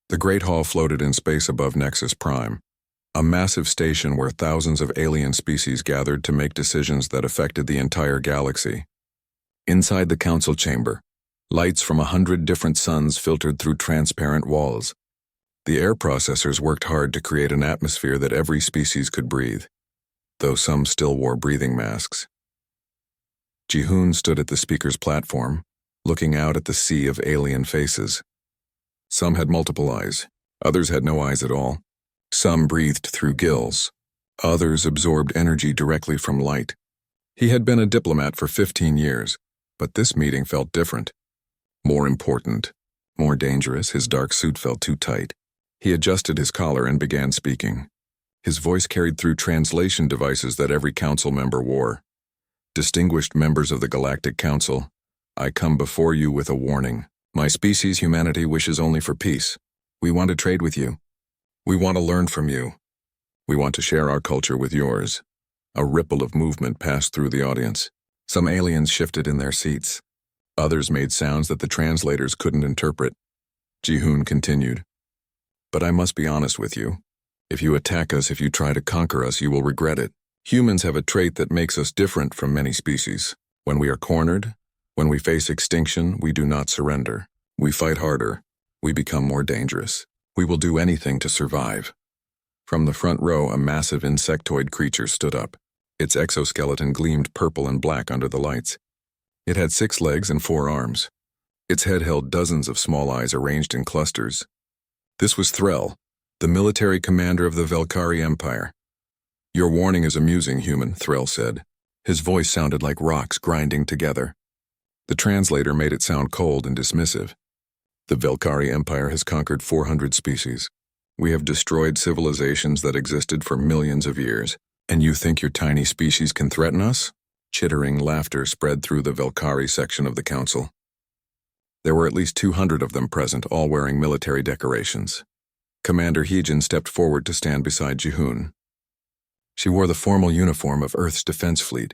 The Great Hall floated in space above Nexus Prime, a massive station where thousands of alien species gathered to make decisions that affected the entire galaxy. Inside the council chamber, lights from 100 different suns filtered through transparent walls. The air processors worked hard to create an atmosphere that every species could breathe, though some still wore breathing masks. Ji-hoon stood at the speaker's platform, looking out at the sea of alien faces. Some had multiple eyes, others had no eyes at all. Some breathed through gills, others absorbed energy directly from light. He had been a diplomat for 15 years, but this meeting felt different. More important, more dangerous. His dark suit felt too tight. He adjusted his collar and began speaking. His voice carried through translation devices that every council member wore. Distinguished members of the Galactic Council, I come before you with a warning. My species, humanity, wishes only for peace. We want to trade with you. We want to learn from you. We want to share our culture with yours. A ripple of movement passed through the audience. Some aliens shifted in their seats. Others made sounds that the translators couldn't interpret. Ji-hoon continued. But I must be honest with you. If you attack us, if you try to conquer us, you will regret it. Humans have a trait that makes us different from many species. When we are cornered, when we face extinction, we do not surrender. We fight harder. We become more dangerous. We will do anything to survive. From the front row, a massive insectoid creature stood up. Its exoskeleton gleamed purple and black under the lights. It had 6 legs and 4 arms. Its head held dozens of small eyes arranged in clusters. This was Threll, the military commander of the Velkari Empire. Your warning is amusing, human, Threll said. His voice sounded like rocks grinding together. The translator made it sound cold and dismissive. The Velkari Empire has conquered 400 species. We have destroyed civilizations that existed for millions of years. And you think your tiny species can threaten us? Chittering laughter spread through the Velkari section of the council. There were at least 200 of them present, all wearing military decorations. Commander Heejin stepped forward to stand beside Ji-hoon. She wore the formal uniform of Earth's defense fleet,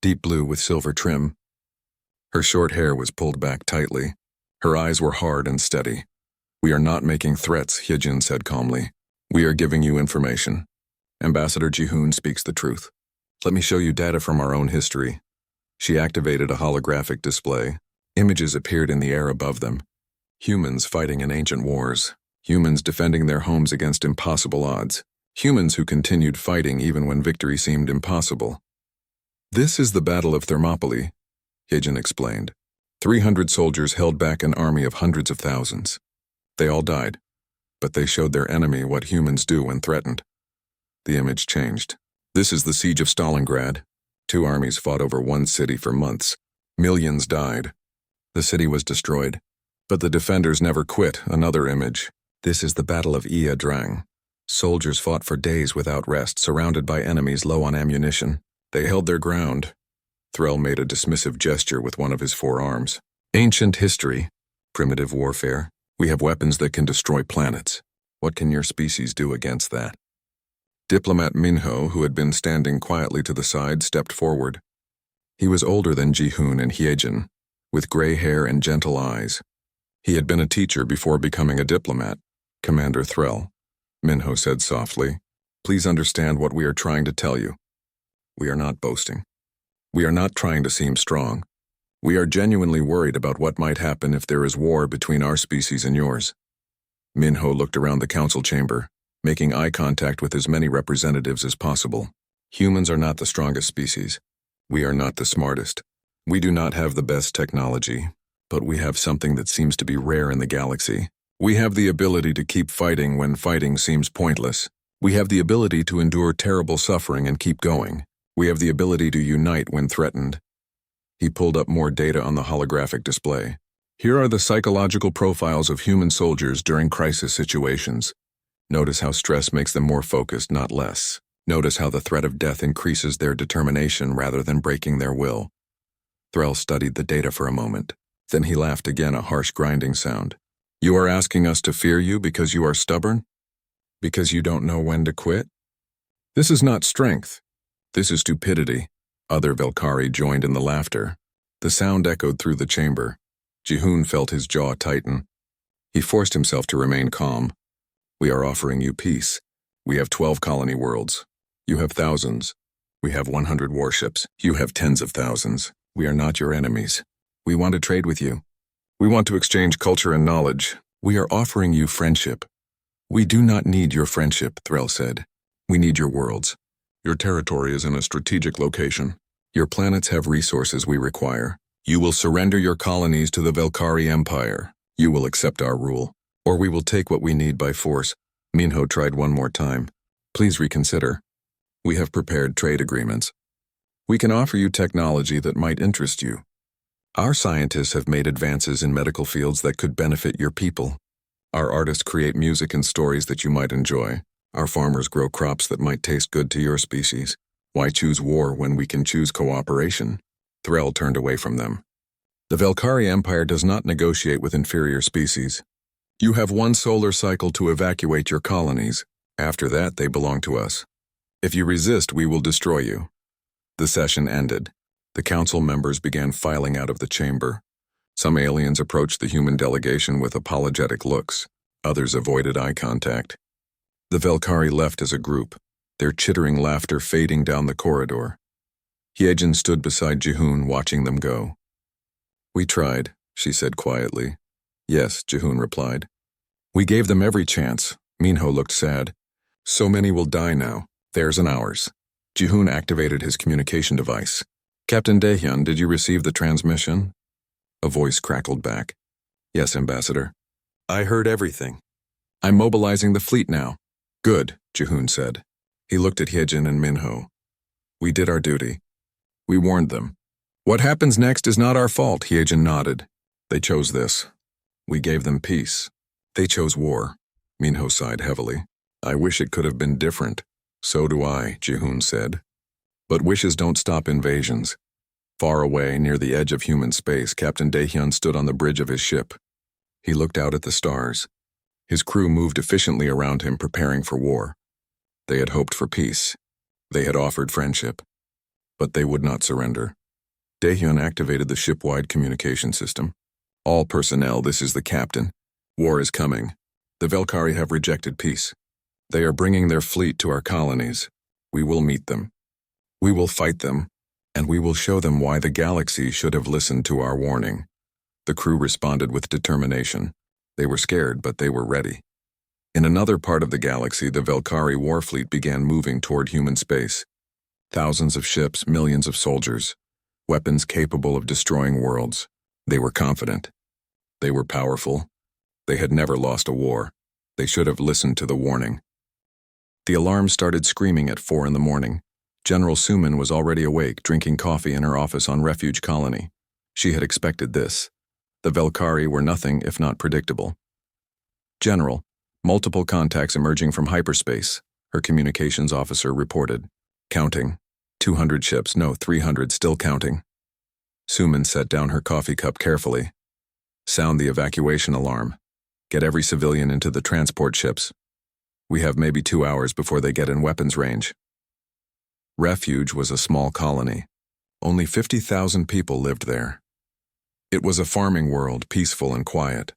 deep blue with silver trim. Her short hair was pulled back tightly. Her eyes were hard and steady. We are not making threats, Heejin said calmly. We are giving you information. Ambassador Ji-hoon speaks the truth. Let me show you data from our own history. She activated a holographic display. Images appeared in the air above them. Humans fighting in ancient wars. Humans defending their homes against impossible odds. Humans who continued fighting even when victory seemed impossible. This is the Battle of Thermopylae, Heejin explained. 300 soldiers held back an army of hundreds of thousands. They all died, but they showed their enemy what humans do when threatened. The image changed. This is the siege of Stalingrad. 2 armies fought over one city for months. Millions died. The city was destroyed, but the defenders never quit. Another image. This is the Battle of Ia Drang. Soldiers fought for days without rest, surrounded by enemies low on ammunition. They held their ground. Threll made a dismissive gesture with one of his 4 arms. Ancient history. Primitive warfare. We have weapons that can destroy planets. What can your species do against that? Diplomat Minho, who had been standing quietly to the side, stepped forward. He was older than Ji-hoon and Heejin, with gray hair and gentle eyes. He had been a teacher before becoming a diplomat. Commander Threll, Minho said softly, please understand what we are trying to tell you. We are not boasting. We are not trying to seem strong. We are genuinely worried about what might happen if there is war between our species and yours. Minho looked around the council chamber, making eye contact with as many representatives as possible. Humans are not the strongest species. We are not the smartest. We do not have the best technology, but we have something that seems to be rare in the galaxy. We have the ability to keep fighting when fighting seems pointless. We have the ability to endure terrible suffering and keep going. We have the ability to unite when threatened. He pulled up more data on the holographic display. Here are the psychological profiles of human soldiers during crisis situations. Notice how stress makes them more focused, not less. Notice how the threat of death increases their determination rather than breaking their will. Threll studied the data for a moment. Then he laughed again, a harsh grinding sound. You are asking us to fear you because you are stubborn? Because you don't know when to quit? This is not strength. This is stupidity. Other Velkari joined in the laughter. The sound echoed through the chamber. Ji-hoon felt his jaw tighten. He forced himself to remain calm. We are offering you peace. We have 12 colony worlds. You have thousands. We have 100 warships. You have tens of thousands. We are not your enemies. We want to trade with you. We want to exchange culture and knowledge. We are offering you friendship. We do not need your friendship, Threll said. We need your worlds. Your territory is in a strategic location. Your planets have resources we require. You will surrender your colonies to the Velkari Empire. You will accept our rule. Or we will take what we need by force. Minho tried one more time. Please reconsider. We have prepared trade agreements. We can offer you technology that might interest you. Our scientists have made advances in medical fields that could benefit your people. Our artists create music and stories that you might enjoy. Our farmers grow crops that might taste good to your species. Why choose war when we can choose cooperation? Threll turned away from them. The Velkari Empire does not negotiate with inferior species. You have one solar cycle to evacuate your colonies. After that, they belong to us. If you resist, we will destroy you. The session ended. The council members began filing out of the chamber. Some aliens approached the human delegation with apologetic looks. Others avoided eye contact. The Velkari left as a group, their chittering laughter fading down the corridor. Hyejin stood beside Jihoon, watching them go. We tried, she said quietly. Yes, Jihoon replied. We gave them every chance. Minho looked sad. So many will die now. Theirs and ours. Jihoon activated his communication device. Captain Daehyun, did you receive the transmission? A voice crackled back. Yes, Ambassador. I heard everything. I'm mobilizing the fleet now. Good, Jihoon said. He looked at Hyejin and Minho. We did our duty. We warned them. What happens next is not our fault, Hyejin nodded. They chose this. We gave them peace. They chose war. Minho sighed heavily. I wish it could have been different. So do I, Jihoon said. But wishes don't stop invasions. Far away, near the edge of human space, Captain Daehyun stood on the bridge of his ship. He looked out at the stars. His crew moved efficiently around him, preparing for war. They had hoped for peace. They had offered friendship. But they would not surrender. Daehyun activated the ship-wide communication system. All personnel, this is the captain. War is coming. The Velkari have rejected peace. They are bringing their fleet to our colonies. We will meet them. We will fight them, and we will show them why the galaxy should have listened to our warning. The crew responded with determination. They were scared, but they were ready. In another part of the galaxy, the Velkari war fleet began moving toward human space. Thousands of ships, millions of soldiers, weapons capable of destroying worlds. They were confident. They were powerful. They had never lost a war. They should have listened to the warning. The alarm started screaming at 4 in the morning. General Suman was already awake, drinking coffee in her office on Refuge Colony. She had expected this. The Velkari were nothing if not predictable. General, multiple contacts emerging from hyperspace, her communications officer reported. Counting. 200 ships, no, 300, still counting. Suman set down her coffee cup carefully. Sound the evacuation alarm. Get every civilian into the transport ships. We have maybe 2 hours before they get in weapons range. Refuge was a small colony. Only 50,000 people lived there. It was a farming world, peaceful and quiet.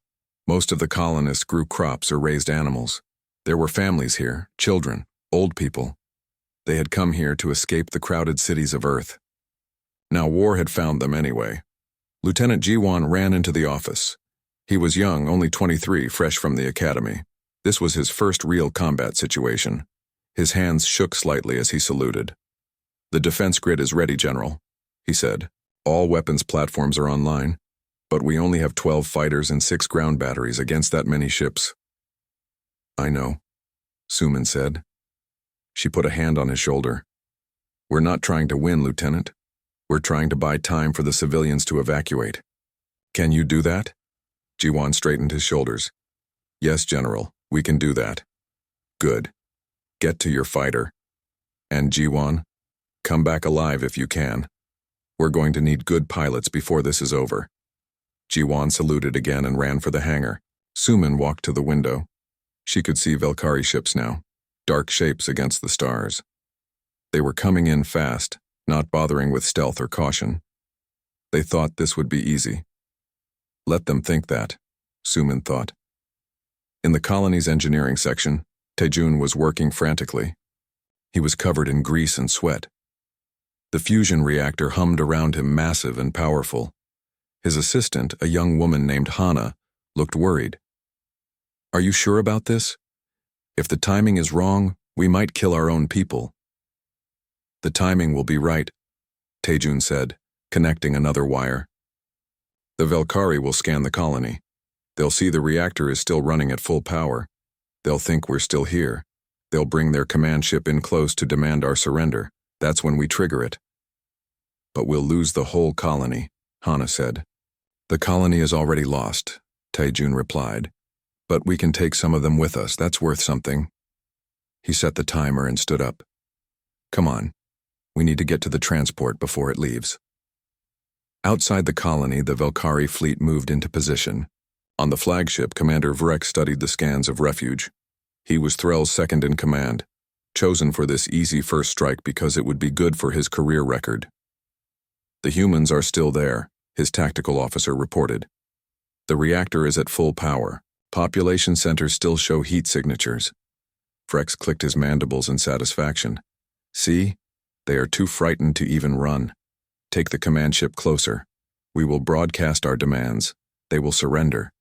Most of the colonists grew crops or raised animals. There were families here, children, old people. They had come here to escape the crowded cities of Earth. Now war had found them anyway. Lieutenant Jiwon ran into the office. He was young, only 23, fresh from the academy. This was his first real combat situation. His hands shook slightly as he saluted. The defense grid is ready, General, he said. All weapons platforms are online, but we only have 12 fighters and 6 ground batteries against that many ships. I know, Suman said. She put a hand on his shoulder. We're not trying to win, Lieutenant. We're trying to buy time for the civilians to evacuate. Can you do that? Jiwon straightened his shoulders. Yes, General, we can do that. Good. Get to your fighter. And Jiwon, come back alive if you can. We're going to need good pilots before this is over. Jiwon saluted again and ran for the hangar. Suman walked to the window. She could see Velkari ships now, dark shapes against the stars. They were coming in fast, not bothering with stealth or caution. They thought this would be easy. Let them think that, Suman thought. In the colony's engineering section, Taejun was working frantically. He was covered in grease and sweat. The fusion reactor hummed around him, massive and powerful. His assistant, a young woman named Hana, looked worried. "Are you sure about this? If the timing is wrong, we might kill our own people." "The timing will be right," Taejun said, connecting another wire. "The Velkari will scan the colony. They'll see the reactor is still running at full power. They'll think we're still here. They'll bring their command ship in close to demand our surrender. That's when we trigger it." "But we'll lose the whole colony," Hana said. "The colony is already lost," Taejun replied. "But we can take some of them with us. That's worth something." He set the timer and stood up. "Come on. We need to get to the transport before it leaves." Outside the colony, the Velkari fleet moved into position. On the flagship, Commander Vrek studied the scans of refuge. He was Threll's second in command, chosen for this easy first strike because it would be good for his career record. "The humans are still there," his tactical officer reported. "The reactor is at full power. Population centers still show heat signatures." Vrex clicked his mandibles in satisfaction. "See? They are too frightened to even run. Take the command ship closer. We will broadcast our demands. They will surrender.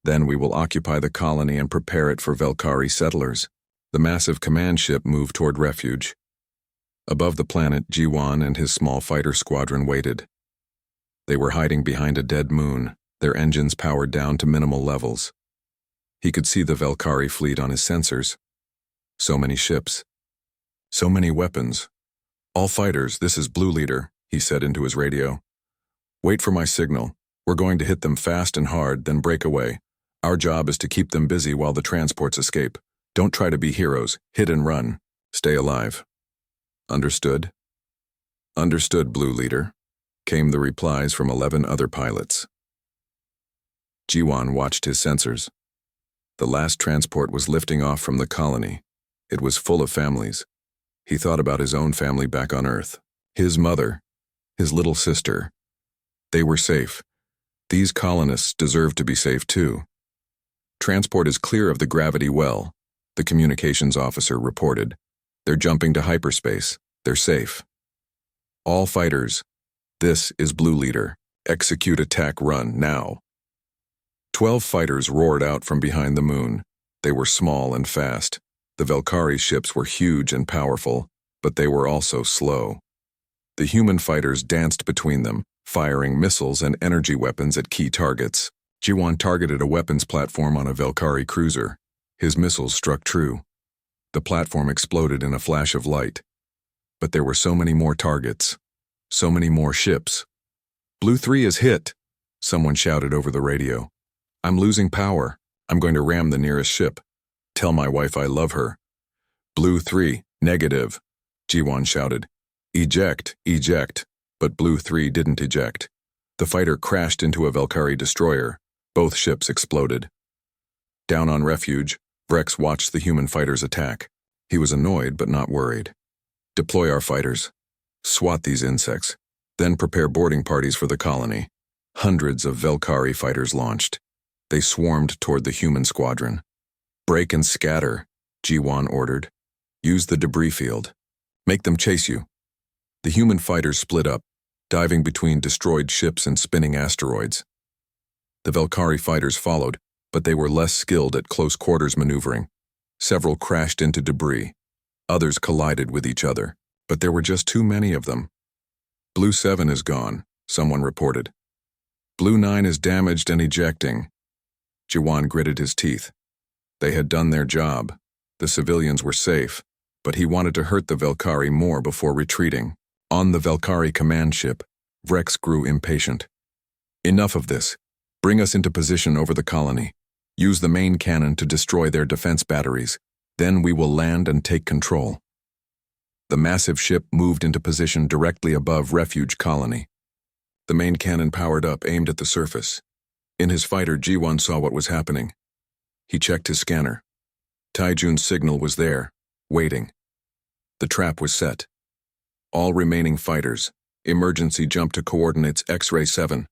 Then we will occupy the colony and prepare it for Velkari settlers." The massive command ship moved toward refuge. Above the planet, Jiwan and his small fighter squadron waited. They were hiding behind a dead moon, their engines powered down to minimal levels. He could see the Velkari fleet on his sensors. So many ships. So many weapons. "All fighters, this is Blue Leader," he said into his radio. "Wait for my signal. We're going to hit them fast and hard, then break away. Our job is to keep them busy while the transports escape. Don't try to be heroes. Hit and run. Stay alive." "Understood." "Understood, Blue Leader," came the replies from 11 other pilots. Jiwan watched his sensors. The last transport was lifting off from the colony. It was full of families. He thought about his own family back on Earth. His mother, his little sister. They were safe. These colonists deserved to be safe too. "Transport is clear of the gravity well," the communications officer reported. "They're jumping to hyperspace. They're safe." "All fighters, this is Blue Leader. Execute attack run, now." 12 fighters roared out from behind the moon. They were small and fast. The Velkari ships were huge and powerful, but they were also slow. The human fighters danced between them, firing missiles and energy weapons at key targets. Jiwan targeted a weapons platform on a Velkari cruiser. His missiles struck true. The platform exploded in a flash of light. But there were so many more targets. So many more ships. "Blue 3 is hit," someone shouted over the radio. "I'm losing power. I'm going to ram the nearest ship. Tell my wife I love her." "Blue 3, negative," Jiwan shouted. "Eject, eject." But Blue 3 didn't eject. The fighter crashed into a Velkari destroyer. Both ships exploded. Down on refuge, Vrex watched the human fighters attack. He was annoyed but not worried. "Deploy our fighters. Swat these insects. Then prepare boarding parties for the colony." Hundreds of Velkari fighters launched. They swarmed toward the human squadron. "Break and scatter," Jiwan ordered. "Use the debris field. Make them chase you." The human fighters split up, diving between destroyed ships and spinning asteroids. The Velkari fighters followed, but they were less skilled at close-quarters maneuvering. Several crashed into debris. Others collided with each other, but there were just too many of them. "Blue 7 is gone," someone reported. "Blue 9 is damaged and ejecting." Jiwan gritted his teeth. They had done their job. The civilians were safe, but he wanted to hurt the Velkari more before retreating. On the Velkari command ship, Vrex grew impatient. "Enough of this. Bring us into position over the colony. Use the main cannon to destroy their defense batteries. Then we will land and take control." The massive ship moved into position directly above Refuge Colony. The main cannon powered up, aimed at the surface. In his fighter, Jiwan saw what was happening. He checked his scanner. Taejun's signal was there, waiting. The trap was set. "All remaining fighters, emergency jump to coordinates X-ray 7,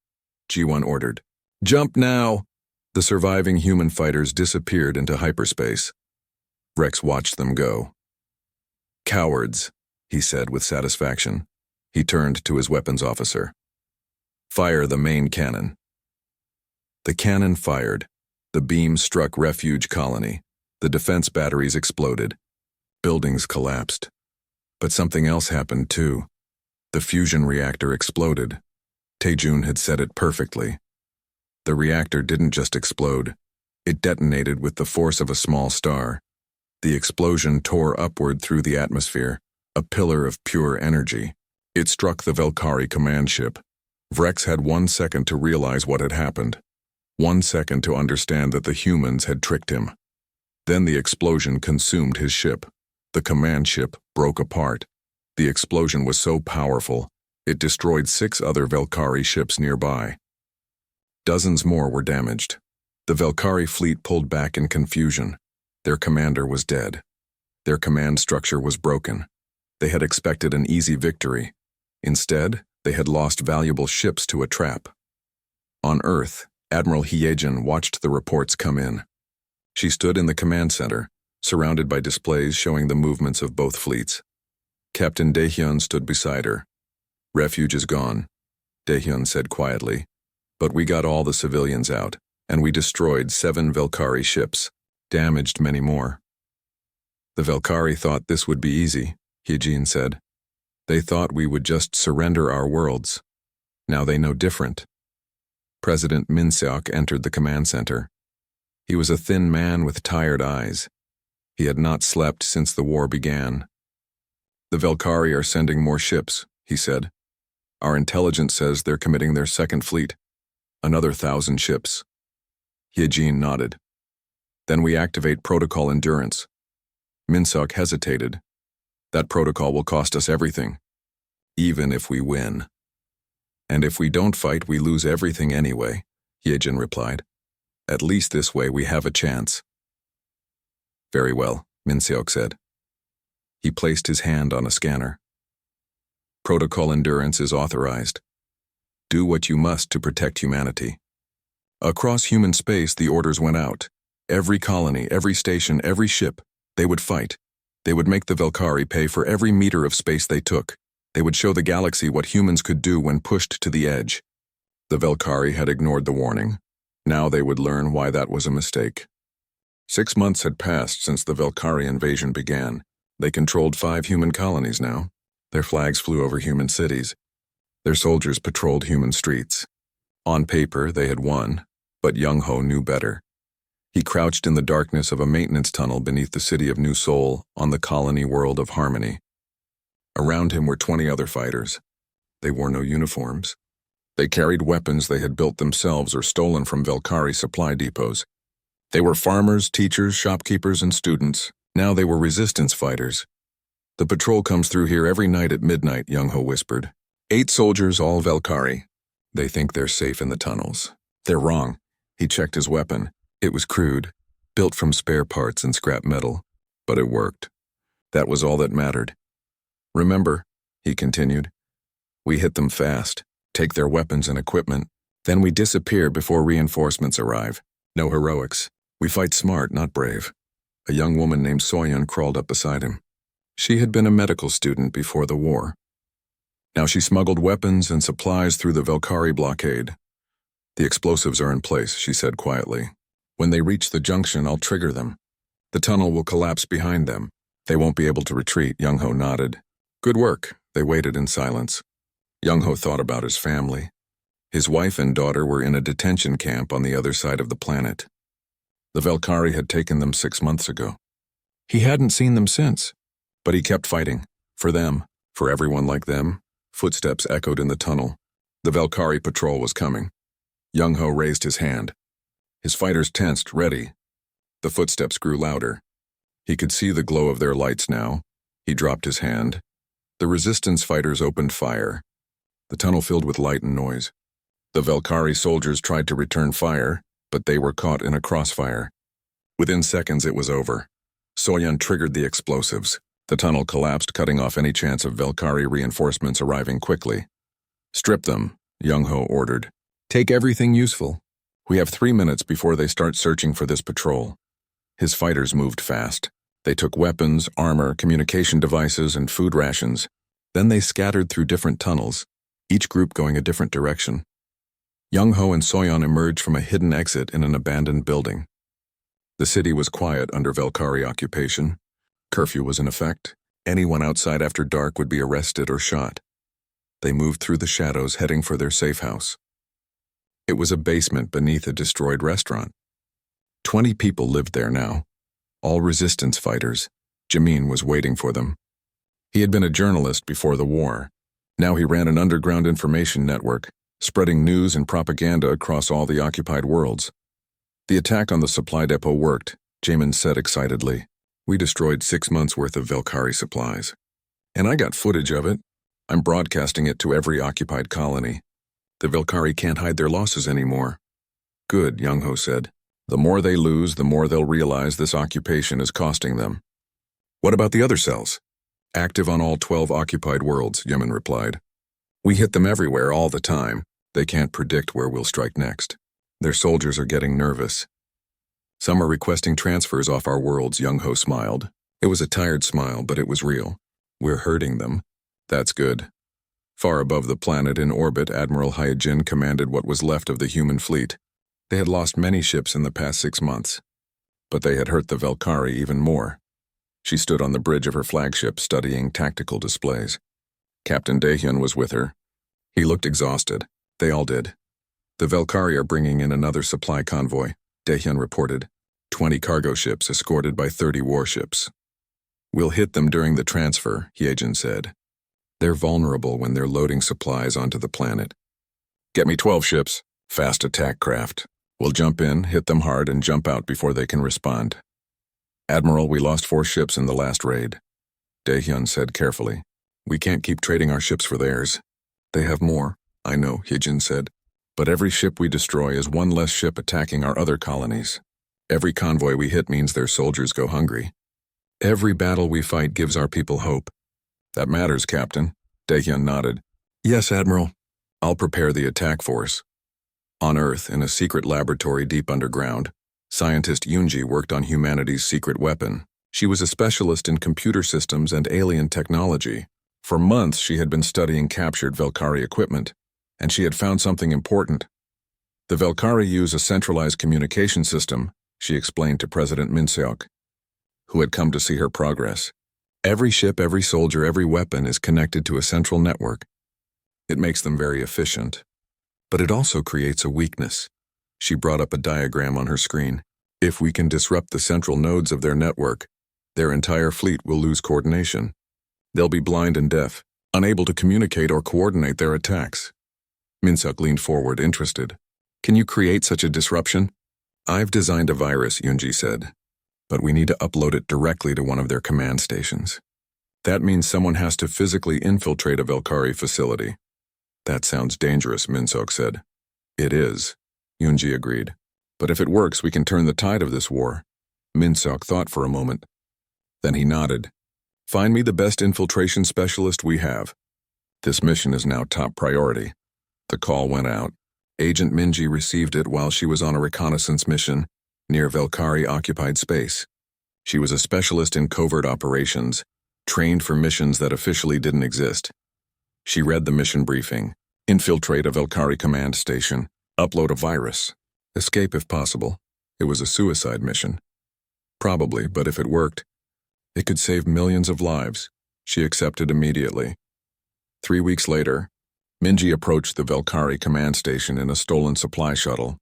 Jiwan ordered. "Jump now!" The surviving human fighters disappeared into hyperspace. Rex watched them go. "Cowards," he said with satisfaction. He turned to his weapons officer. "Fire the main cannon." The cannon fired. The beam struck refuge colony. The defense batteries exploded. Buildings collapsed. But something else happened too. The fusion reactor exploded. Taejun had said it perfectly. The reactor didn't just explode. It detonated with the force of a small star. The explosion tore upward through the atmosphere, a pillar of pure energy. It struck the Velkari command ship. Rex had 1 second to realize what had happened. 1 second to understand that the humans had tricked him. Then the explosion consumed his ship. The command ship broke apart. The explosion was so powerful, it destroyed 6 other Velkari ships nearby. Dozens more were damaged. The Velkari fleet pulled back in confusion. Their commander was dead. Their command structure was broken. They had expected an easy victory. Instead, they had lost valuable ships to a trap. On Earth, Admiral Hyejin watched the reports come in. She stood in the command center, surrounded by displays showing the movements of both fleets. Captain Daehyun stood beside her. "Refuge is gone," Daehyun said quietly. "But we got all the civilians out, and we destroyed 7 Velkari ships, damaged many more." "The Velkari thought this would be easy," Hyejin said. "They thought we would just surrender our worlds. Now they know different." President Minseok entered the command center. He was a thin man with tired eyes. He had not slept since the war began. "The Velkari are sending more ships," he said. "Our intelligence says they're committing their second fleet. Another 1,000 ships." Hyejin nodded. "Then we activate Protocol Endurance." Minseok hesitated. "That protocol will cost us everything, even if we win." "And if we don't fight, we lose everything anyway," Hyejin replied. "At least this way we have a chance." "Very well," Minseok said. He placed his hand on a scanner. "Protocol Endurance is authorized. Do what you must to protect humanity." Across human space, the orders went out. Every colony, every station, every ship, they would fight. They would make the Velkari pay for every meter of space they took. They would show the galaxy what humans could do when pushed to the edge. The Velkari had ignored the warning. Now they would learn why that was a mistake. 6 months had passed since the Velkari invasion began. They controlled 5 human colonies now. Their flags flew over human cities. Their soldiers patrolled human streets. On paper, they had won, but Young-ho knew better. He crouched in the darkness of a maintenance tunnel beneath the city of New Seoul on the colony world of Harmony. Around him were 20 other fighters. They wore no uniforms. They carried weapons they had built themselves or stolen from Velkari supply depots. They were farmers, teachers, shopkeepers, and students. Now they were resistance fighters. "The patrol comes through here every night at midnight," Young-ho whispered. 8 soldiers, all Velkari. They think they're safe in the tunnels. They're wrong. He checked his weapon. It was crude, built from spare parts and scrap metal, but it worked. That was all that mattered. "Remember," he continued, "we hit them fast, take their weapons and equipment, then we disappear before reinforcements arrive. No heroics. We fight smart, not brave." A young woman named Soyeon crawled up beside him. She had been a medical student before the war. Now she smuggled weapons and supplies through the Velkari blockade. "The explosives are in place," she said quietly. "When they reach the junction, I'll trigger them. The tunnel will collapse behind them. They won't be able to retreat." Young-ho nodded. "Good work." They waited in silence. Young-ho thought about his family. His wife and daughter were in a detention camp on the other side of the planet. The Velkari had taken them 6 months ago. He hadn't seen them since, but he kept fighting. For them, for everyone like them. Footsteps echoed in the tunnel. The Velkari patrol was coming. Young-ho raised his hand. His fighters tensed, ready. The footsteps grew louder. He could see the glow of their lights now. He dropped his hand. The resistance fighters opened fire. The tunnel filled with light and noise. The Velkari soldiers tried to return fire, but they were caught in a crossfire. Within seconds it was over. Soyeon triggered the explosives. The tunnel collapsed, cutting off any chance of Velkari reinforcements arriving quickly. "Strip them," Young-ho ordered. "Take everything useful. We have 3 minutes before they start searching for this patrol. His fighters moved fast. They took weapons, armor, communication devices, and food rations. Then they scattered through different tunnels, each group going a different direction. Young-ho and Soyeon emerged from a hidden exit in an abandoned building. The city was quiet under Velkari occupation. Curfew was in effect. Anyone outside after dark would be arrested or shot. They moved through the shadows, heading for their safe house. It was a basement beneath a destroyed restaurant. 20 people lived there now, all resistance fighters. Jamin was waiting for them. He had been a journalist before the war. Now he ran an underground information network, spreading news and propaganda across all the occupied worlds. The attack on the supply depot worked, Jamin said excitedly. We destroyed 6 months' worth of Velkari supplies. And I got footage of it. I'm broadcasting it to every occupied colony. The Velkari can't hide their losses anymore. Good, Young-ho said. The more they lose, the more they'll realize this occupation is costing them. What about the other cells? Active on all 12 occupied worlds, Yemen replied. We hit them everywhere all the time. They can't predict where we'll strike next. Their soldiers are getting nervous. Some are requesting transfers off our worlds, Young-ho smiled. It was a tired smile, but it was real. We're hurting them. That's good. Far above the planet in orbit, Admiral Hyojin commanded what was left of the human fleet. They had lost many ships in the past 6 months, but they had hurt the Velkari even more. She stood on the bridge of her flagship, studying tactical displays. Captain Daehyun was with her. He looked exhausted. They all did. The Velkari are bringing in another supply convoy, Daehyun reported. 20 cargo ships escorted by 30 warships. We'll hit them during the transfer, Hyojin said. They're vulnerable when they're loading supplies onto the planet. Get me 12 ships, fast attack craft. We'll jump in, hit them hard, and jump out before they can respond. Admiral, we lost 4 ships in the last raid. Daehyun said carefully. We can't keep trading our ships for theirs. They have more, I know, Hyojin said. But every ship we destroy is one less ship attacking our other colonies. Every convoy we hit means their soldiers go hungry. Every battle we fight gives our people hope. That matters, Captain. Daehyun nodded. Yes, Admiral. I'll prepare the attack force. On Earth, in a secret laboratory deep underground, scientist Yoonji worked on humanity's secret weapon. She was a specialist in computer systems and alien technology. For months, she had been studying captured Velkari equipment, and she had found something important. The Velkari use a centralized communication system, she explained to President Minseok, who had come to see her progress. Every ship, every soldier, every weapon is connected to a central network. It makes them very efficient. But it also creates a weakness. She brought up a diagram on her screen. If we can disrupt the central nodes of their network, their entire fleet will lose coordination. They'll be blind and deaf, unable to communicate or coordinate their attacks. Minseok leaned forward, interested. Can you create such a disruption? I've designed a virus, Yoonji said. But we need to upload it directly to one of their command stations. That means someone has to physically infiltrate a Velkari facility. That sounds dangerous, Minseok said. It is, Yoonji agreed. But if it works, we can turn the tide of this war. Minseok thought for a moment. Then he nodded. Find me the best infiltration specialist we have. This mission is now top priority. The call went out. Agent Minji received it while she was on a reconnaissance mission near Velkari-occupied space. She was a specialist in covert operations, trained for missions that officially didn't exist. She read the mission briefing. Infiltrate a Velkari command station. Upload a virus. Escape if possible. It was a suicide mission. Probably, but if it worked, it could save millions of lives. She accepted immediately. 3 weeks later, Minji approached the Velkari command station in a stolen supply shuttle.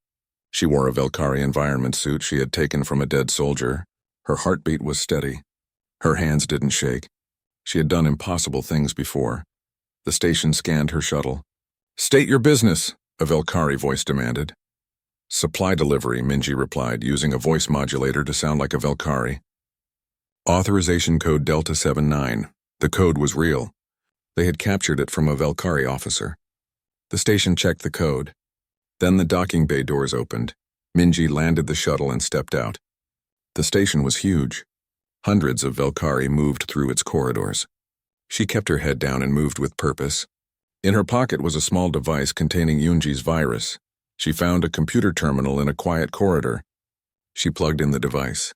She wore a Velkari environment suit she had taken from a dead soldier. Her heartbeat was steady. Her hands didn't shake. She had done impossible things before. The station scanned her shuttle. State your business, a Velkari voice demanded. Supply delivery, Minji replied, using a voice modulator to sound like a Velkari. Authorization code Delta 79. The code was real. They had captured it from a Velkari officer. The station checked the code. Then the docking bay doors opened. Minji landed the shuttle and stepped out. The station was huge. Hundreds of Velkari moved through its corridors. She kept her head down and moved with purpose. In her pocket was a small device containing Yoonji's virus. She found a computer terminal in a quiet corridor. She plugged in the device.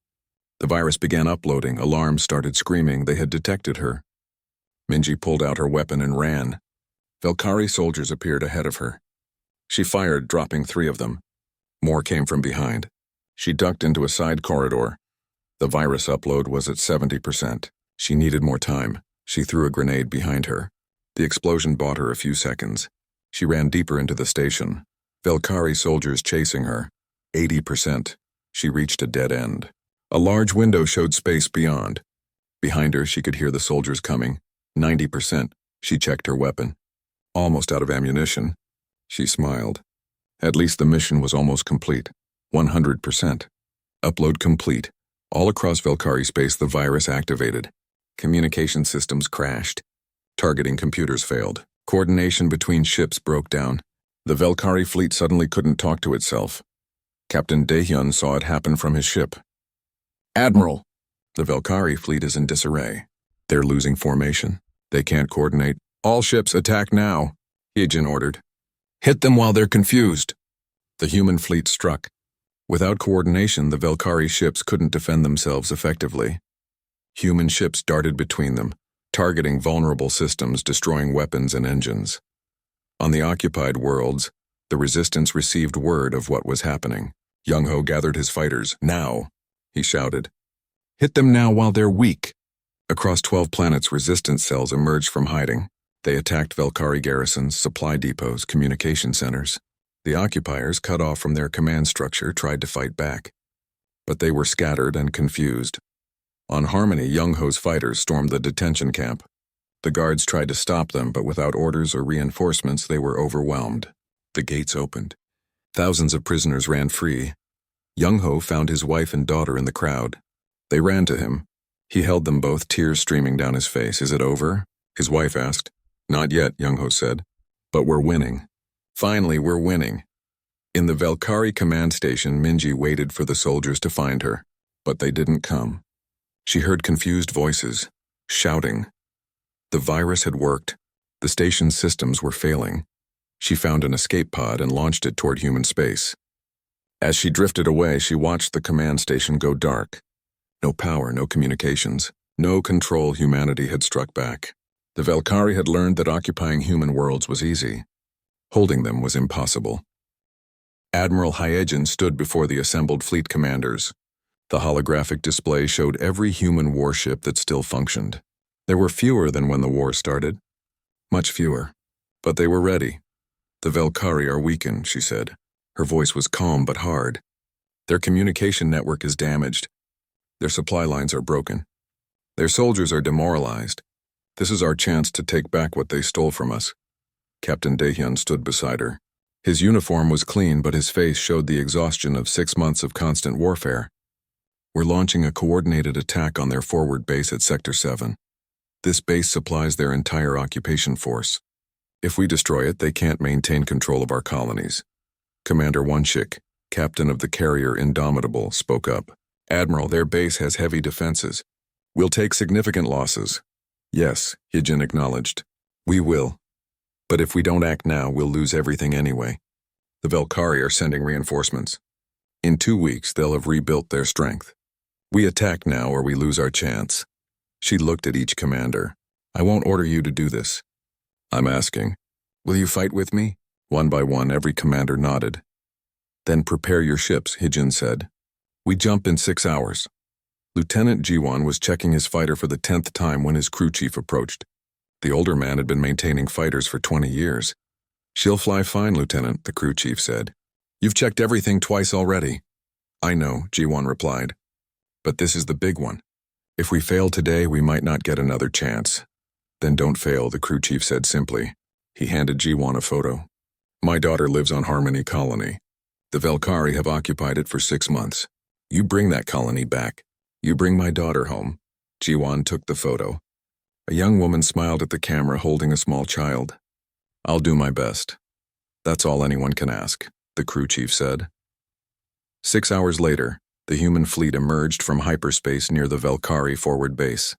The virus began uploading. Alarms started screaming. They had detected her. Minji pulled out her weapon and ran. Velkari soldiers appeared ahead of her. She fired, dropping 3 of them. More came from behind. She ducked into a side corridor. The virus upload was at 70%. She needed more time. She threw a grenade behind her. The explosion bought her a few seconds. She ran deeper into the station. Velkari soldiers chasing her. 80%. She reached a dead end. A large window showed space beyond. Behind her, she could hear the soldiers coming. 90%. She checked her weapon. Almost out of ammunition. She smiled. At least the mission was almost complete. 100%. Upload complete. All across Velkari space, the virus activated. Communication systems crashed. Targeting computers failed. Coordination between ships broke down. The Velkari fleet suddenly couldn't talk to itself. Captain Daehyun saw it happen from his ship. "Admiral, the Velkari fleet is in disarray. They're losing formation. They can't coordinate. All ships attack now," Hyejin ordered. "Hit them while they're confused." The human fleet struck. Without coordination, the Velkari ships couldn't defend themselves effectively. Human ships darted between them, targeting vulnerable systems, destroying weapons and engines. On the occupied worlds, the resistance received word of what was happening. Young-ho gathered his fighters. "Now," he shouted. "Hit them now while they're weak." Across 12 planets, resistance cells emerged from hiding. They attacked Velkari garrisons, supply depots, communication centers. The occupiers, cut off from their command structure, tried to fight back. But they were scattered and confused. On Harmony, Young-ho's fighters stormed the detention camp. The guards tried to stop them, but without orders or reinforcements, they were overwhelmed. The gates opened. Thousands of prisoners ran free. Young-ho found his wife and daughter in the crowd. They ran to him. He held them both, tears streaming down his face. "Is it over?" his wife asked. "Not yet," Young-ho said. "But we're winning. Finally, we're winning." In the Velkari command station, Minji waited for the soldiers to find her, but they didn't come. She heard confused voices, shouting. The virus had worked. The station's systems were failing. She found an escape pod and launched it toward human space. As she drifted away, she watched the command station go dark. No power, no communications, no control. Humanity had struck back. The Velkari had learned that occupying human worlds was easy. Holding them was impossible. Admiral Hyejin stood before the assembled fleet commanders. The holographic display showed every human warship that still functioned. There were fewer than when the war started. Much fewer. But they were ready. "The Velkari are weakened," she said. Her voice was calm but hard. "Their communication network is damaged. Their supply lines are broken. Their soldiers are demoralized. This is our chance to take back what they stole from us." Captain Daehyun stood beside her. His uniform was clean, but his face showed the exhaustion of 6 months of constant warfare. "We're launching a coordinated attack on their forward base at Sector 7. This base supplies their entire occupation force. If we destroy it, they can't maintain control of our colonies." Commander Wonshik, captain of the carrier Indomitable, spoke up. "Admiral, their base has heavy defenses. We'll take significant losses." "Yes," Hyejin acknowledged. "We will. But if we don't act now, we'll lose everything anyway. The Velkari are sending reinforcements. In 2 weeks, they'll have rebuilt their strength. We attack now or we lose our chance." She looked at each commander. "I won't order you to do this. I'm asking, will you fight with me?" One by one, every commander nodded. "Then prepare your ships," Hyejin said. "We jump in 6 hours." Lieutenant Jiwon was checking his fighter for the 10th time when his crew chief approached. The older man had been maintaining fighters for 20 years. "She'll fly fine, Lieutenant," the crew chief said. "You've checked everything twice already." "I know," Jiwon replied. "But this is the big one. If we fail today, we might not get another chance." "Then don't fail," the crew chief said simply. He handed Jiwon a photo. "My daughter lives on Harmony Colony. The Velkari have occupied it for 6 months. You bring that colony back. You bring my daughter home." Jiwon took the photo. A young woman smiled at the camera holding a small child. "I'll do my best. That's all anyone can ask," the crew chief said. 6 hours later, the human fleet emerged from hyperspace near the Velkari forward base.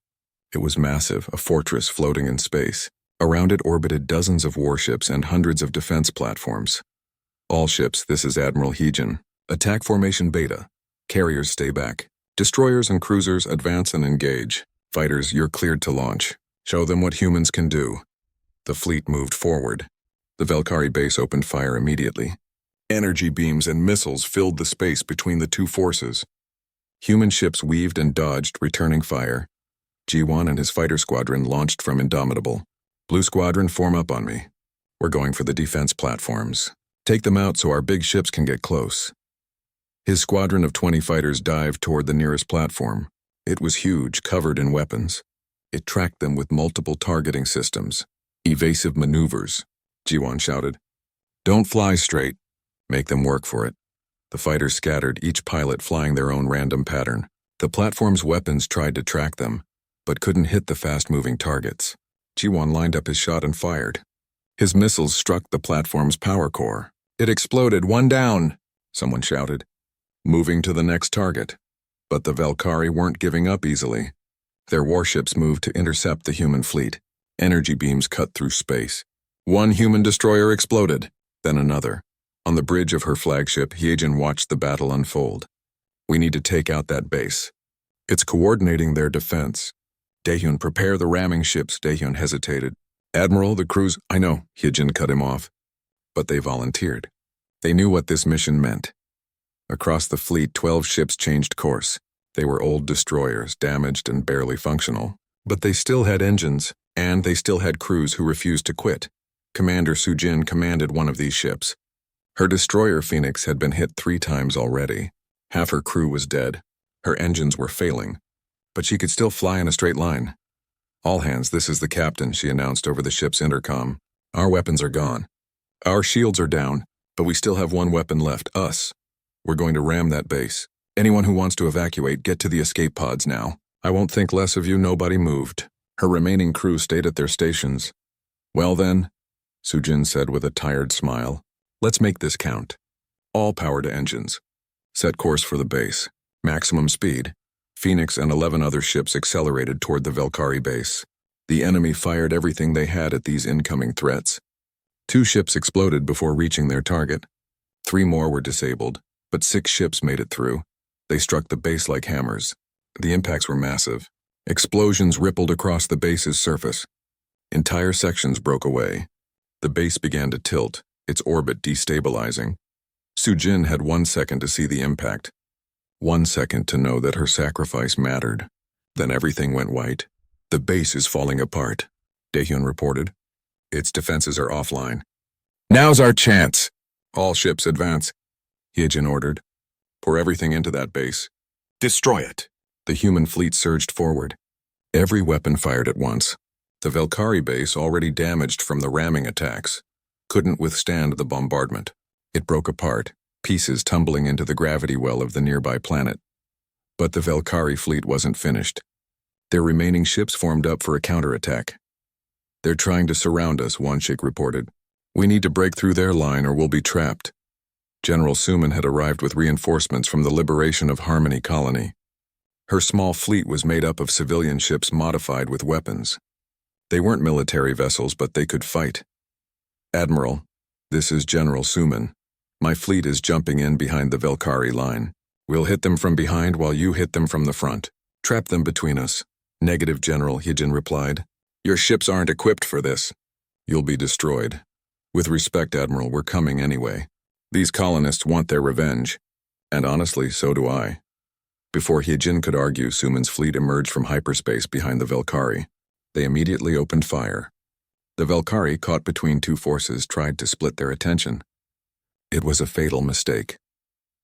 It was massive, a fortress floating in space. Around it orbited dozens of warships and hundreds of defense platforms. All ships, this is Admiral Heejin. Attack formation beta. Carriers stay back. Destroyers and cruisers advance and engage. Fighters, you're cleared to launch. Show them what humans can do. The fleet moved forward. The Valkyrie base opened fire immediately. Energy beams and missiles filled the space between the two forces. Human ships weaved and dodged, returning fire. G1 and his fighter squadron launched from Indomitable. Blue Squadron, form up on me. We're going for the defense platforms. Take them out so our big ships can get close. His squadron of 20 fighters dived toward the nearest platform. It was huge, covered in weapons. It tracked them with multiple targeting systems. Evasive maneuvers, G1 shouted. Don't fly straight. Make them work for it. The fighters scattered, each pilot flying their own random pattern. The platform's weapons tried to track them, but couldn't hit the fast-moving targets. G1 lined up his shot and fired. His missiles struck the platform's power core. It exploded. One down, someone shouted, moving to the next target. But the Valkyrie weren't giving up easily. Their warships moved to intercept the human fleet. Energy beams cut through space. One human destroyer exploded, then another. On the bridge of her flagship, Heejin watched the battle unfold. We need to take out that base. It's coordinating their defense. Daehyun, prepare the ramming ships. Daehyun hesitated. Admiral, the crews— I know, Heejin cut him off. But they volunteered. They knew what this mission meant. Across the fleet, 12 ships changed course. They were old destroyers, damaged and barely functional. But they still had engines, and they still had crews who refused to quit. Commander Sujin commanded one of these ships. Her destroyer Phoenix had been hit 3 times already. Half her crew was dead. Her engines were failing. But she could still fly in a straight line. All hands, this is the captain, she announced over the ship's intercom. Our weapons are gone. Our shields are down, but we still have one weapon left, us. We're going to ram that base. Anyone who wants to evacuate, get to the escape pods now. I won't think less of you. Nobody moved. Her remaining crew stayed at their stations. Well then, Sujin said with a tired smile, let's make this count. All power to engines. Set course for the base. Maximum speed. Phoenix and 11 other ships accelerated toward the Valkyrie base. The enemy fired everything they had at these incoming threats. 2 ships exploded before reaching their target. 3 more were disabled, but 6 ships made it through. They struck the base like hammers. The impacts were massive. Explosions rippled across the base's surface. Entire sections broke away. The base began to tilt, its orbit destabilizing. Sujin had 1 second to see the impact. 1 second to know that her sacrifice mattered. Then everything went white. The base is falling apart, Daehyun reported. Its defenses are offline. Now's our chance. All ships advance, Heejin ordered. Pour everything into that base. Destroy it. The human fleet surged forward. Every weapon fired at once. The Valkyrie base, already damaged from the ramming attacks, couldn't withstand the bombardment. It broke apart, pieces tumbling into the gravity well of the nearby planet. But the Valkyrie fleet wasn't finished. Their remaining ships formed up for a counterattack. They're trying to surround us, Wanshik reported. We need to break through their line or we'll be trapped. General Suman had arrived with reinforcements from the liberation of Harmony Colony. Her small fleet was made up of civilian ships modified with weapons. They weren't military vessels, but they could fight. Admiral, this is General Suman. My fleet is jumping in behind the Valkyrie line. We'll hit them from behind while you hit them from the front. Trap them between us. Negative, General, Heejin replied. Your ships aren't equipped for this. You'll be destroyed. With respect, Admiral, we're coming anyway. These colonists want their revenge. And honestly, so do I. Before Heejin could argue, Suman's fleet emerged from hyperspace behind the Valkyrie. They immediately opened fire. The Valkyrie, caught between 2 forces, tried to split their attention. It was a fatal mistake.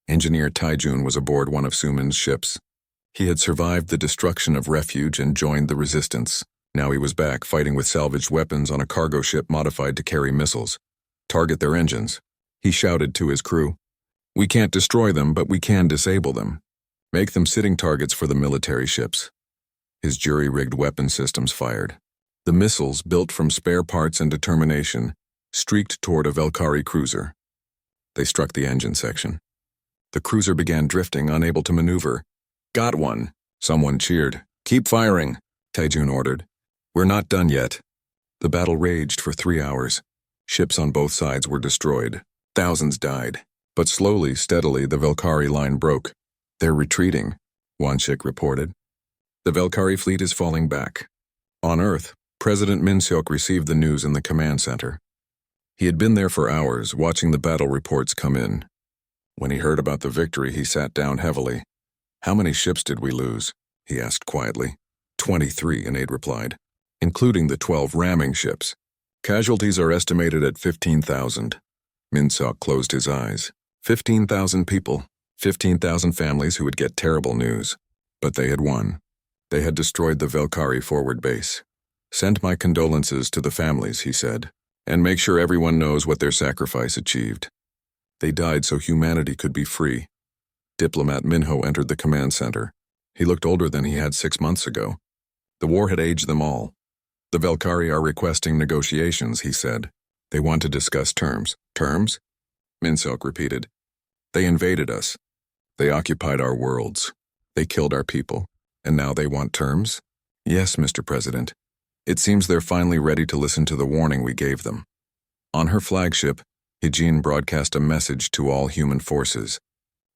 Engineer Taijun was aboard one of Suman's ships. He had survived the destruction of Refuge and joined the resistance. Now he was back, fighting with salvaged weapons on a cargo ship modified to carry missiles. Target their engines, he shouted to his crew. We can't destroy them, but we can disable them. Make them sitting targets for the military ships. His jury-rigged weapon systems fired. The missiles, built from spare parts and determination, streaked toward a Valkyrie cruiser. They struck the engine section. The cruiser began drifting, unable to maneuver. Got one, someone cheered. Keep firing, Taijun ordered. We're not done yet. The battle raged for 3 hours. Ships on both sides were destroyed. Thousands died. But slowly, steadily, the Velkari line broke. "They're retreating," Wanshik reported. "The Velkari fleet is falling back." On Earth, President Minseok received the news in the command center. He had been there for hours, watching the battle reports come in. When he heard about the victory, he sat down heavily. "How many ships did we lose?" he asked quietly. 23, an aide replied, "including the 12 ramming ships. Casualties are estimated at 15,000. Minseok closed his eyes. 15,000 people, 15,000 families who would get terrible news. But they had won. They had destroyed the Velkari forward base. "Send my condolences to the families," he said, "and make sure everyone knows what their sacrifice achieved. They died so humanity could be free." Diplomat Minho entered the command center. He looked older than he had 6 months ago. The war had aged them all. "The Velkari are requesting negotiations," he said. "They want to discuss terms." "Terms?" Minseok repeated. "They invaded us. They occupied our worlds. They killed our people. And now they want terms?" "Yes, Mr. President. It seems they're finally ready to listen to the warning we gave them." On her flagship, Hijin broadcast a message to all human forces.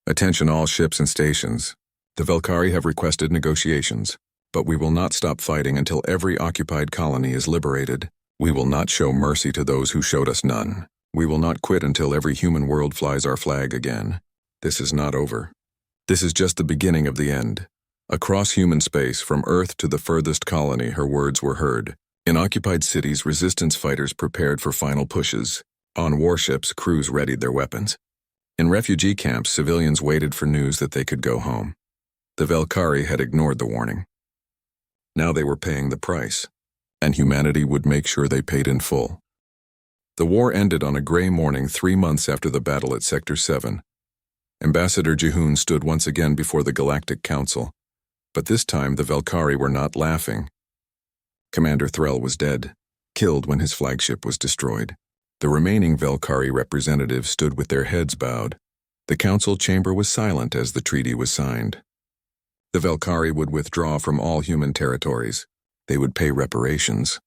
"Attention all ships and stations. The Velkari have requested negotiations, but we will not stop fighting until every occupied colony is liberated. We will not show mercy to those who showed us none. We will not quit until every human world flies our flag again. This is not over. This is just the beginning of the end." Across human space, from Earth to the furthest colony, her words were heard. In occupied cities, resistance fighters prepared for final pushes. On warships, crews readied their weapons. In refugee camps, civilians waited for news that they could go home. The Velkari had ignored the warning. Now they were paying the price, and humanity would make sure they paid in full. The war ended on a gray morning 3 months after the battle at Sector 7. Ambassador Jihoon stood once again before the Galactic Council, but this time the Velkari were not laughing. Commander Threll was dead, killed when his flagship was destroyed. The remaining Velkari representatives stood with their heads bowed. The council chamber was silent as the treaty was signed. The Velkari would withdraw from all human territories. They would pay reparations.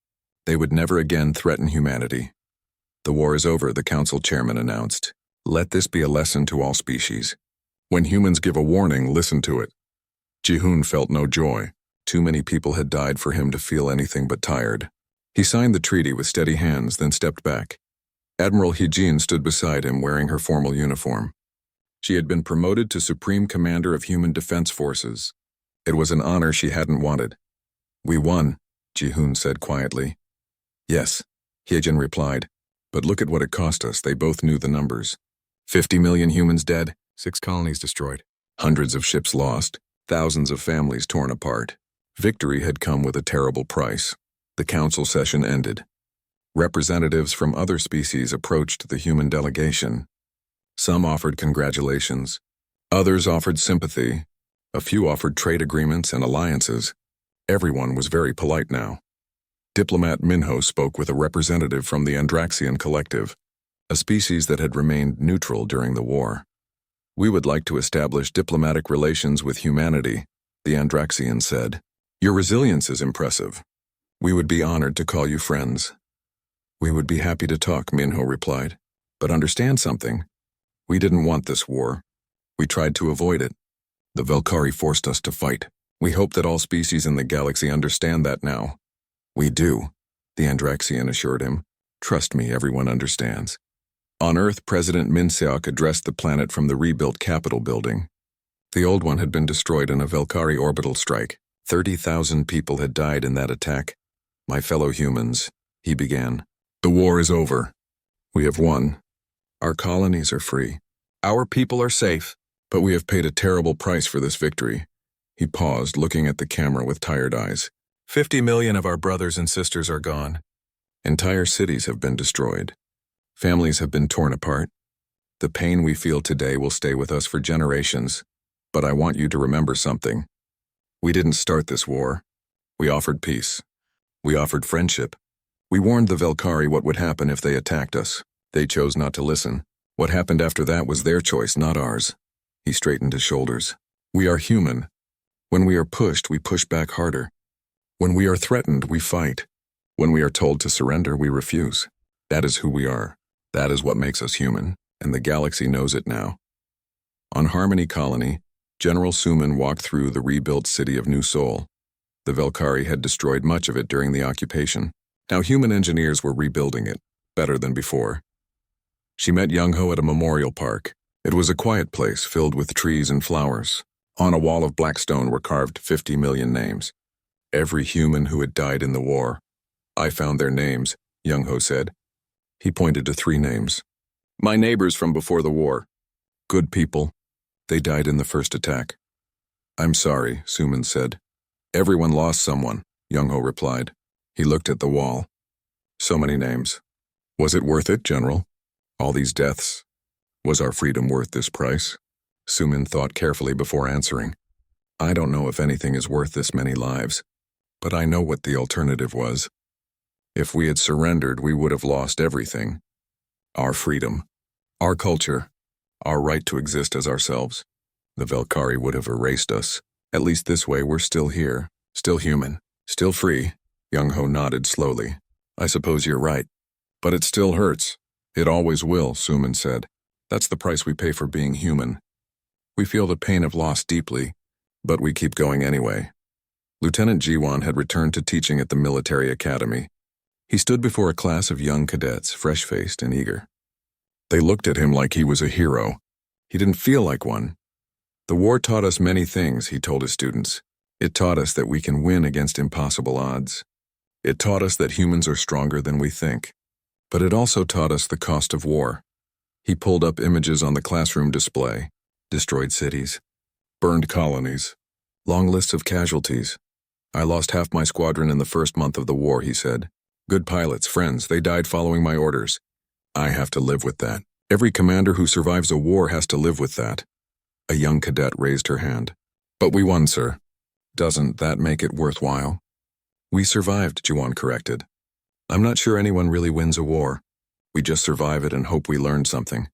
They would never again threaten humanity. "The war is over," the council chairman announced. "Let this be a lesson to all species. When humans give a warning, listen to it." Jihoon felt no joy. Too many people had died for him to feel anything but tired. He signed the treaty with steady hands, then stepped back. Admiral Hijin stood beside him, wearing her formal uniform. She had been promoted to Supreme Commander of Human Defense Forces. It was an honor she hadn't wanted. "We won," Jihoon said quietly. "Yes," Hijin replied. "But look at what it cost us." They both knew the numbers. 50 million humans dead, 6 colonies destroyed, hundreds of ships lost, thousands of families torn apart. Victory had come with a terrible price. The council session ended. Representatives from other species approached the human delegation. Some offered congratulations. Others offered sympathy. A few offered trade agreements and alliances. Everyone was very polite now. Diplomat Minho spoke with a representative from the Andraxian Collective, a species that had remained neutral during the war. "We would like to establish diplomatic relations with humanity," the Andraxian said. "Your resilience is impressive. We would be honored to call you friends." "We would be happy to talk," Minho replied. "But understand something. We didn't want this war. We tried to avoid it. The Velkari forced us to fight. We hope that all species in the galaxy understand that now." "We do," the Andraxian assured him. "Trust me, everyone understands." On Earth, President Minseok addressed the planet from the rebuilt Capitol building. The old one had been destroyed in a Velkari orbital strike. 30,000 people had died in that attack. "My fellow humans," he began, "the war is over. We have won. Our colonies are free. Our people are safe, but we have paid a terrible price for this victory." He paused, looking at the camera with tired eyes. 50 million of our brothers and sisters are gone. Entire cities have been destroyed. Families have been torn apart. The pain we feel today will stay with us for generations. But I want you to remember something. We didn't start this war. We offered peace. We offered friendship. We warned the Velkari what would happen if they attacked us. They chose not to listen. What happened after that was their choice, not ours. He straightened his shoulders. We are human. When we are pushed, we push back harder. When we are threatened, we fight. When we are told to surrender, we refuse. That is who we are. That is what makes us human. and the galaxy knows it now. On Harmony Colony, General Suman walked through the rebuilt city of New Sol. The Velkari had destroyed much of it during the occupation. Now human engineers were rebuilding it, better than before. She met Young-ho at a memorial park. It was a quiet place filled with trees and flowers. On a wall of black stone were carved 50 million names. Every human who had died in the war. I found their names, Young-ho said. He pointed to 3 names. My neighbors from before the war. Good people. They died in the first attack. I'm sorry, Suman said. Everyone lost someone, Young-ho replied. He looked at the wall. So many names. Was it worth it, General? All these deaths. Was our freedom worth this price? Suman thought carefully before answering. I don't know if anything is worth this many lives, but I know what the alternative was. If we had surrendered, we would have lost everything. Our freedom, our culture, our right to exist as ourselves. The Velkari would have erased us. At least this way we're still here, still human, still free. Young-ho nodded slowly. I suppose you're right. But it still hurts. It always will, Suman said. That's the price we pay for being human. We feel the pain of loss deeply, but we keep going anyway. Lieutenant Jiwon had returned to teaching at the military academy. He stood before a class of young cadets, fresh-faced and eager. They looked at him like he was a hero. He didn't feel like one. The war taught us many things, he told his students. It taught us that we can win against impossible odds. It taught us that humans are stronger than we think. But it also taught us the cost of war. He pulled up images on the classroom display. Destroyed cities. Burned colonies. Long lists of casualties. I lost half my squadron in the first month of the war, he said. Good pilots, friends, they died following my orders. I have to live with that. Every commander who survives a war has to live with that. A young cadet raised her hand. But we won, sir. Doesn't that make it worthwhile? We survived, Jiwon corrected. I'm not sure anyone really wins a war. We just survive it and hope we learned something.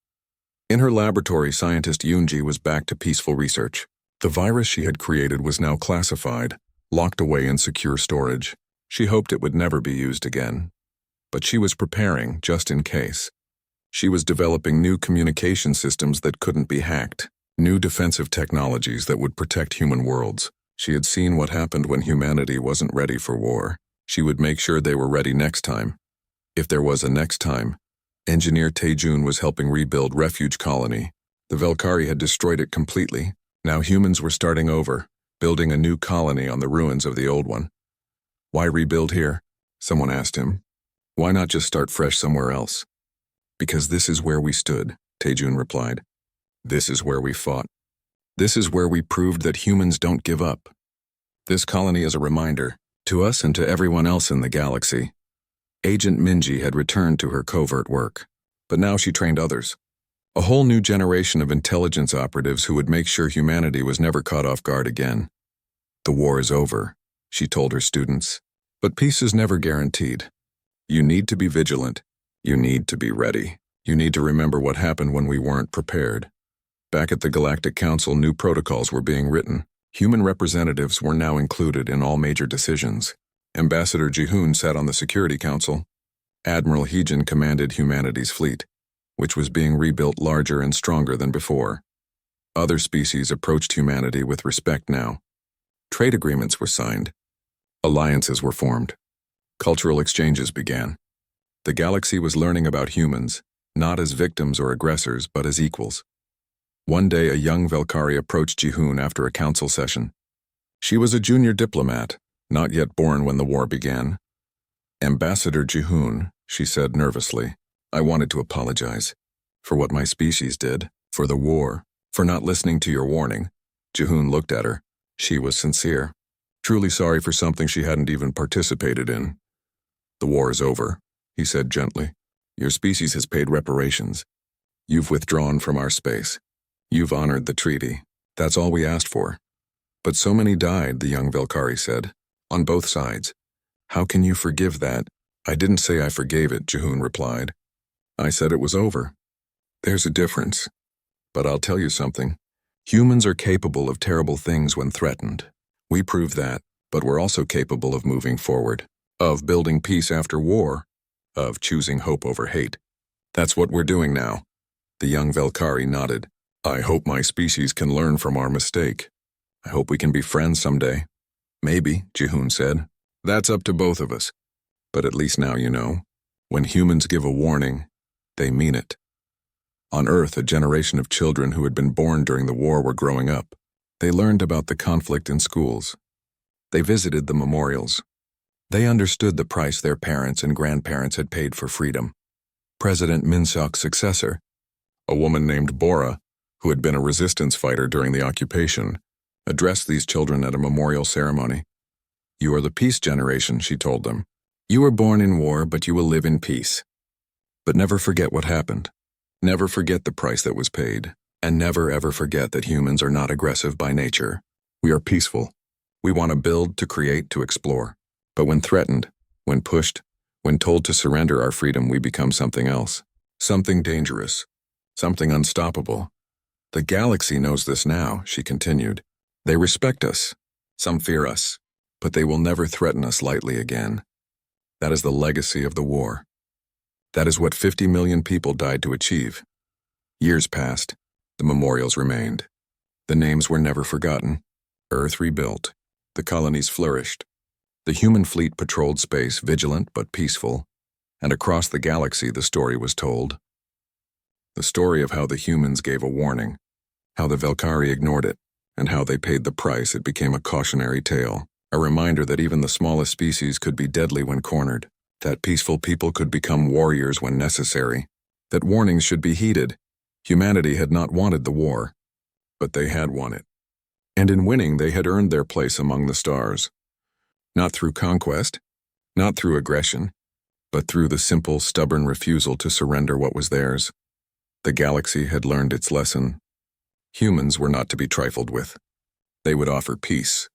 In her laboratory, scientist Yoonji was back to peaceful research. The virus she had created was now classified, locked away in secure storage. She hoped it would never be used again. But she was preparing, just in case. She was developing new communication systems that couldn't be hacked, new defensive technologies that would protect human worlds. She had seen what happened when humanity wasn't ready for war. She would make sure they were ready next time. If there was a next time. Engineer Taejun was helping rebuild Refuge Colony. The Velkari had destroyed it completely. Now humans were starting over, building a new colony on the ruins of the old one. Why rebuild here? Someone asked him. Why not just start fresh somewhere else? Because this is where we stood, Taejun replied. This is where we fought. This is where we proved that humans don't give up. This colony is a reminder, to us and to everyone else in the galaxy. Agent Minji had returned to her covert work, but now she trained others. A whole new generation of intelligence operatives who would make sure humanity was never caught off guard again. The war is over, she told her students, but peace is never guaranteed. You need to be vigilant. You need to be ready. You need to remember what happened when we weren't prepared. Back at the Galactic Council, new protocols were being written. Human representatives were now included in all major decisions. Ambassador Ji-hoon sat on the Security Council. Admiral Heejin commanded humanity's fleet, which was being rebuilt larger and stronger than before. Other species approached humanity with respect now. Trade agreements were signed. Alliances were formed. Cultural exchanges began. The galaxy was learning about humans, not as victims or aggressors, but as equals. One day, a young Velkari approached Ji-hoon after a council session. She was a junior diplomat, not yet born when the war began. Ambassador Ji-hoon, she said nervously, I wanted to apologize for what my species did, for the war, for not listening to your warning. Ji-hoon looked at her. She was sincere, truly sorry for something she hadn't even participated in. The war is over, he said gently. Your species has paid reparations. You've withdrawn from our space. You've honored the treaty. That's all we asked for. But so many died, the young Velkari said, on both sides. How can you forgive that? I didn't say I forgave it, Ji-hoon replied. I said it was over. There's a difference. But I'll tell you something. Humans are capable of terrible things when threatened. We prove that, but we're also capable of moving forward, of building peace after war, of choosing hope over hate. That's what we're doing now. The young Velkari nodded. I hope my species can learn from our mistake. I hope we can be friends someday. Maybe, Jihoon said. That's up to both of us. But at least now you know. When humans give a warning, they mean it. On Earth, a generation of children who had been born during the war were growing up. They learned about the conflict in schools. They visited the memorials. They understood the price their parents and grandparents had paid for freedom. President Minsok's successor, a woman named Bora, who had been a resistance fighter during the occupation, addressed these children at a memorial ceremony. You are the peace generation, she told them. You were born in war, but you will live in peace. But never forget what happened. Never forget the price that was paid. And never ever forget that humans are not aggressive by nature. We are peaceful. We want to build, to create, to explore. But when threatened, when pushed, when told to surrender our freedom, we become something else. Something dangerous. Something unstoppable. The galaxy knows this now, she continued. They respect us. Some fear us. But they will never threaten us lightly again. That is the legacy of the war. That is what 50 million people died to achieve. Years passed. The memorials remained. The names were never forgotten. Earth rebuilt. The colonies flourished. The human fleet patrolled space, vigilant but peaceful. And across the galaxy the story was told. The story of how the humans gave a warning, how the Velkari ignored it, and how they paid the price. It became a cautionary tale, a reminder that even the smallest species could be deadly when cornered, that peaceful people could become warriors when necessary, that warnings should be heeded. Humanity had not wanted the war, but they had won it. And in winning, they had earned their place among the stars. Not through conquest, not through aggression, but through the simple, stubborn refusal to surrender what was theirs. The galaxy had learned its lesson. Humans were not to be trifled with. They would offer peace,